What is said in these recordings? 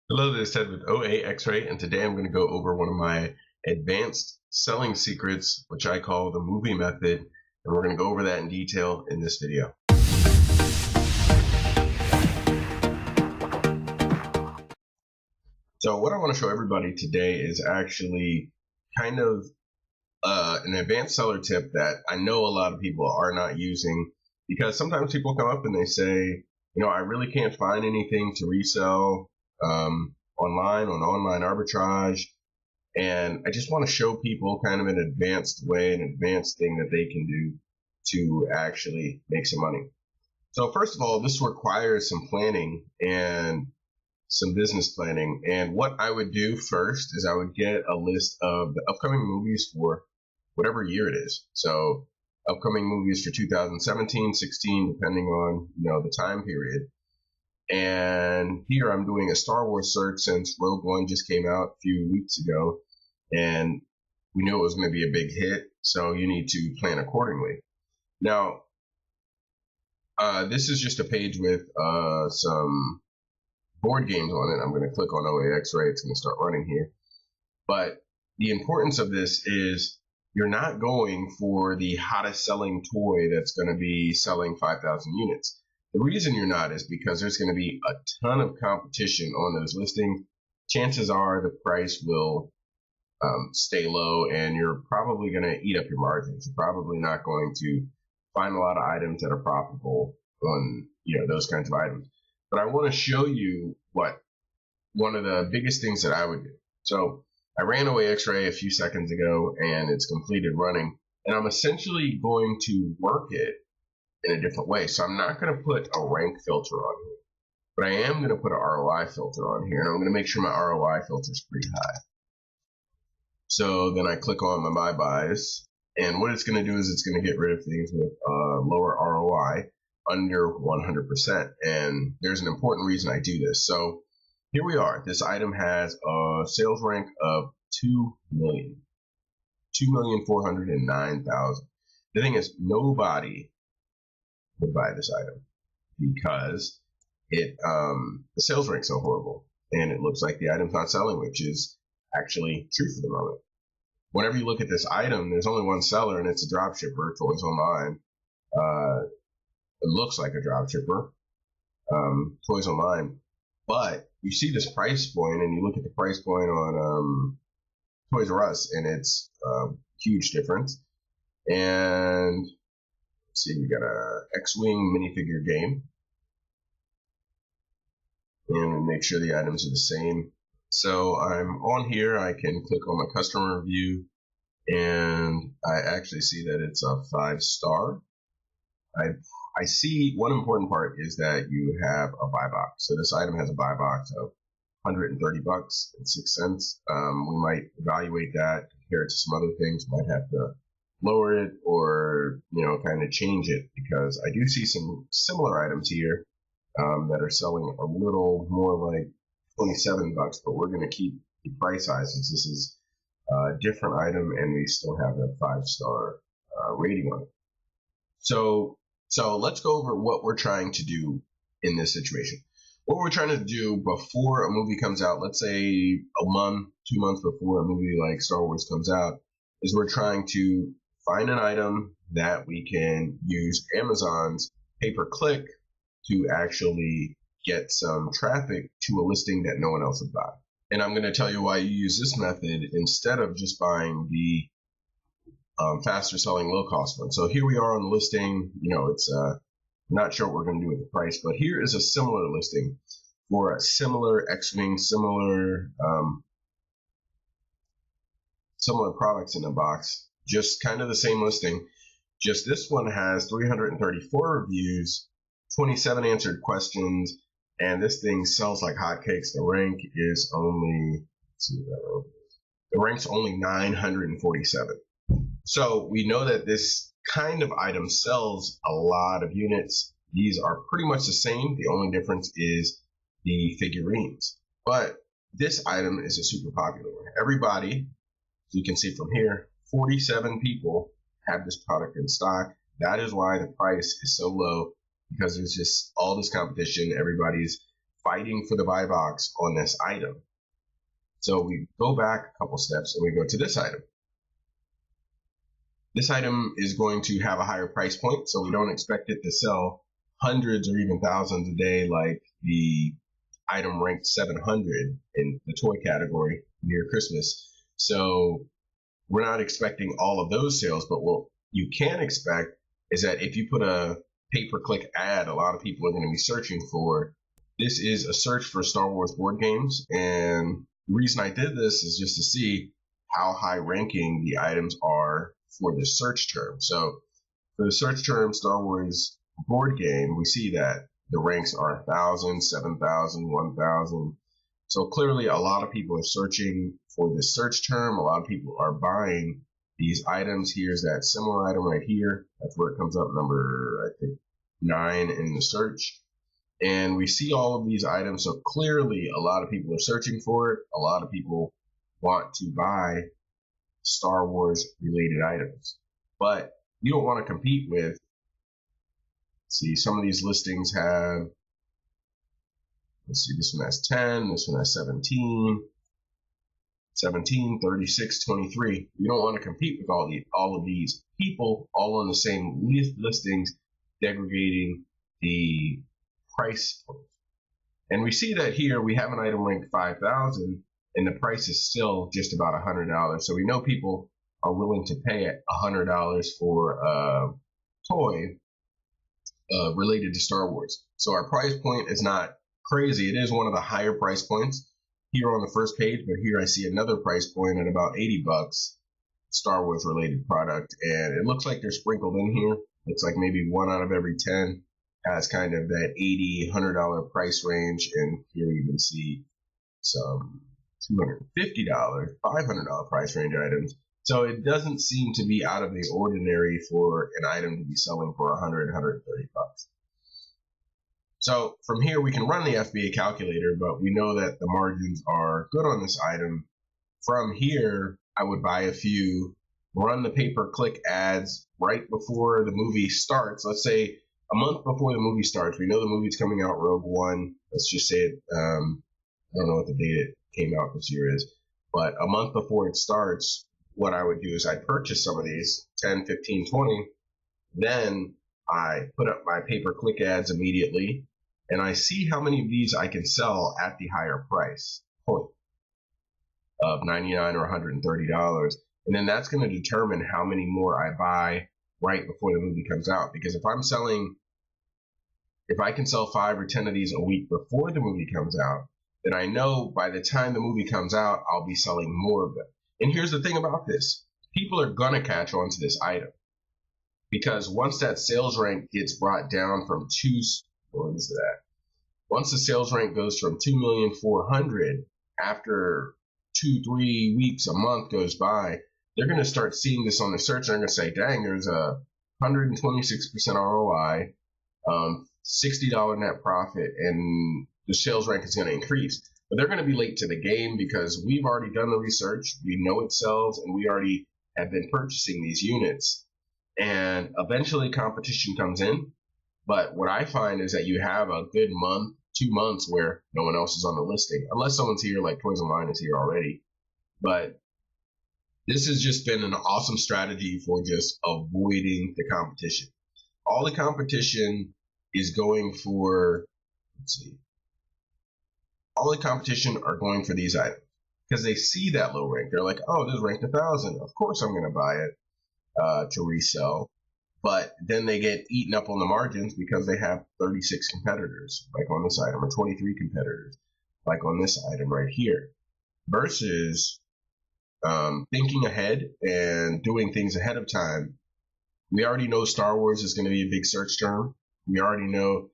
Hello, this is Ted with OAXRAY, and today I'm going to go over one of my advanced selling secrets, which I call the movie method, and we're going to go over that in detail in this video. So what I want to show everybody today is actually kind of an advanced seller tip that I know a lot of people are not using, because sometimes people come up and they say, I really can't find anything to resell online on online arbitrage. And I just want to show people kind of an advanced way, an advanced thing that they can do to actually make some money. So first of all, this requires some planning and some business planning. And what I would do first is I would get a list of the upcoming movies for whatever year it is. So upcoming movies for 2017, 16, depending on, the time period. And here I'm doing a Star Wars search since Rogue One just came out a few weeks ago, and we knew it was going to be a big hit, so you need to plan accordingly. Now, this is just a page with some board games on it. I'm going to click on OAXRAY. It's going to start running here. But the importance of this is you're not going for the hottest selling toy that's going to be selling 5,000 units. The reason you're not is because there's going to be a ton of competition on those listings. Chances are the price will stay low, and you're probably going to eat up your margins. You're probably not going to find a lot of items that are profitable on those kinds of items. But I want to show you what one of the biggest things that I would do. So I ran OAXRAY a few seconds ago, and it's completed running, and I'm essentially going to work it in a different way. So I'm not going to put a rank filter on here, but I am going to put an ROI filter on here, and I'm going to make sure my ROI filter is pretty high. So then I click on my buys, and what it's going to do is it's going to get rid of things with lower ROI under 100%. And there's an important reason I do this. So here we are. This item has a sales rank of 2,409,000. The thing is, nobody would buy this item because the sales rank's so horrible, and it looks like the item's not selling, which is actually true for the moment. Whenever you look at this item, there's only one seller, and it's a dropshipper, Toys Online. It looks like a dropshipper, Toys Online, but you see this price point, and you look at the price point on Toys R Us, and it's a huge difference. And see, we got a X-Wing minifigure game, and we make sure the items are the same. So I'm on here. I can click on my customer review, and I actually see that it's a 5-star. I see one important part is that you have a buy box. So this item has a buy box of $130.06. We might evaluate that, compare it to some other things. Might have to lower it or kind of change it, because I do see some similar items here that are selling a little more like $27, but we're going to keep the price high since this is a different item and we still have a 5-star rating on it. So let's go over what we're trying to do in this situation. What we're trying to do before a movie comes out, let's say a month, 2 months before a movie like Star Wars comes out, is we're trying to find an item that we can use Amazon's pay-per-click to actually get some traffic to a listing that no one else would buy. And I'm going to tell you why you use this method instead of just buying the faster selling low cost one. So here we are on the listing. It's not sure what we're going to do with the price, but here is a similar listing for a similar X-Wing, similar products in the box, just kind of the same listing. Just this one has 334 reviews, 27 answered questions, and this thing sells like hotcakes. The rank is only, let's see what that rank is. The rank's only 947. So we know that this kind of item sells a lot of units. These are pretty much the same. The only difference is the figurines. But this item is a super popular one. Everybody, as you can see from here, 47 people have this product in stock. That is why the price is so low, because there's just all this competition. Everybody's fighting for the buy box on this item. So we go back a couple steps and we go to this item. This item is going to have a higher price point, so we don't expect it to sell hundreds or even thousands a day like the item ranked 700 in the toy category near Christmas. So we're not expecting all of those sales, but what you can expect is that if you put a pay-per-click ad, a lot of people are going to be searching for. This is a search for Star Wars board games, and the reason I did this is just to see how high ranking the items are for the search term. So for the search term Star Wars board game, we see that the ranks are 1,000, 7,000, 1,000. So clearly a lot of people are searching for this search term. A lot of people are buying these items. Here's that similar item right here. That's where it comes up, number, I think, 9 in the search. And we see all of these items. So clearly a lot of people are searching for it. A lot of people want to buy Star Wars related items. But you don't want to compete with, see, some of these listings have, let's see, this one has 10, this one has 17, 36, 23. You don't want to compete with all of these people all on the same listings, degrading the price point. And we see that here we have an item ranked 5,000 and the price is still just about $100. So we know people are willing to pay $100 for a toy related to Star Wars. So our price point is not crazy. It is one of the higher price points here on the first page, but here I see another price point at about 80 bucks, Star Wars related product, and it looks like they're sprinkled in here. Looks like maybe 1 out of every 10 has kind of that $80, $100 price range, and here you can see some $250, $500 price range items. So it doesn't seem to be out of the ordinary for an item to be selling for 100, 130 bucks. So from here we can run the FBA calculator, but we know that the margins are good on this item. From here, I would buy a few, run the pay-per-click ads right before the movie starts. Let's say a month before the movie starts. We know the movie's coming out, Rogue One. Let's just say it, I don't know what the date it came out this year is, but a month before it starts, what I would do is I'd purchase some of these, 10, 15, 20. Then I put up my pay-per-click ads immediately, and I see how many of these I can sell at the higher price point of $99 or $130. And then that's going to determine how many more I buy right before the movie comes out. Because if I can sell 5 or 10 of these a week before the movie comes out, then I know by the time the movie comes out, I'll be selling more of them. And here's the thing about this. People are going to catch on to this item. Because once that sales rank gets brought down from once the sales rank goes from 2,400,000 after 2-3 weeks, a month goes by, they're going to start seeing this on the search and they're going to say, dang, there's a 126% ROI, $60 net profit, and the sales rank is going to increase. But they're going to be late to the game because we've already done the research, we know it sells, and we already have been purchasing these units. And eventually competition comes in. But what I find is that you have a good month, 2 months where no one else is on the listing, unless someone's here, like Toys Online is here already. But this has just been an awesome strategy for just avoiding the competition. All the competition is going for, all the competition are going for these items because they see that low rank. They're like, oh, this is ranked 1,000. Of course I'm going to buy it to resell. But then they get eaten up on the margins because they have 36 competitors, like on this item, or 23 competitors, like on this item right here. Versus thinking ahead and doing things ahead of time. We already know Star Wars is going to be a big search term. We already know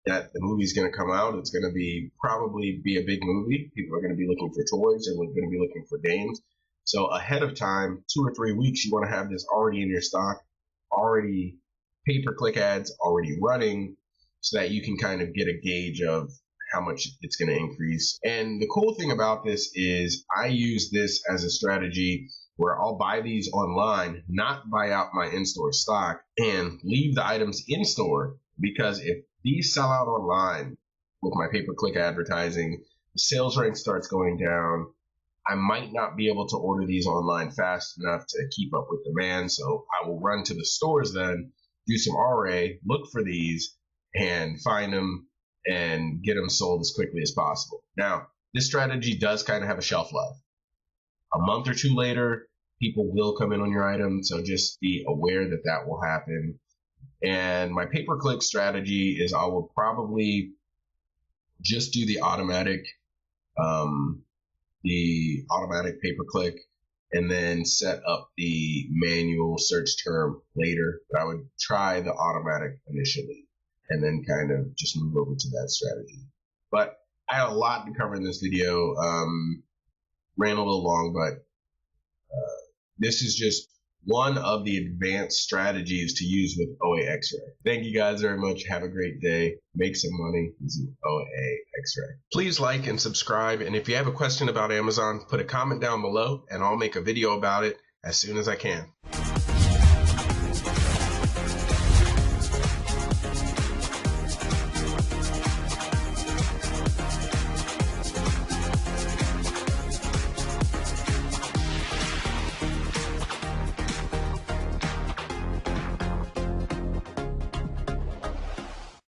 that the movie's going to come out. It's going to probably be a big movie. People are going to be looking for toys and we're going to be looking for games. So ahead of time, 2 or 3 weeks, you want to have this already in your stock, already pay-per-click ads already running, so that you can kind of get a gauge of how much it's going to increase. And the cool thing about this is I use this as a strategy where I'll buy these online, not buy out my in-store stock, and leave the items in store, because if these sell out online with my pay-per-click advertising. The sales rank starts going down. I might not be able to order these online fast enough to keep up with demand, so I will run to the stores then, do some RA, look for these, and find them and get them sold as quickly as possible. Now, this strategy does kind of have a shelf life. A month or two later, people will come in on your item, so just be aware that that will happen. And my pay-per-click strategy is I will probably just do the automatic pay-per-click and then set up the manual search term later. But I would try the automatic initially and then kind of just move over to that strategy. But I had a lot to cover in this video. Ran a little long, but this is just one of the advanced strategies to use with OAXRAY. Thank you guys very much. Have a great day. Make some money using OAXRAY. Please like and subscribe. And if you have a question about Amazon, put a comment down below and I'll make a video about it as soon as I can.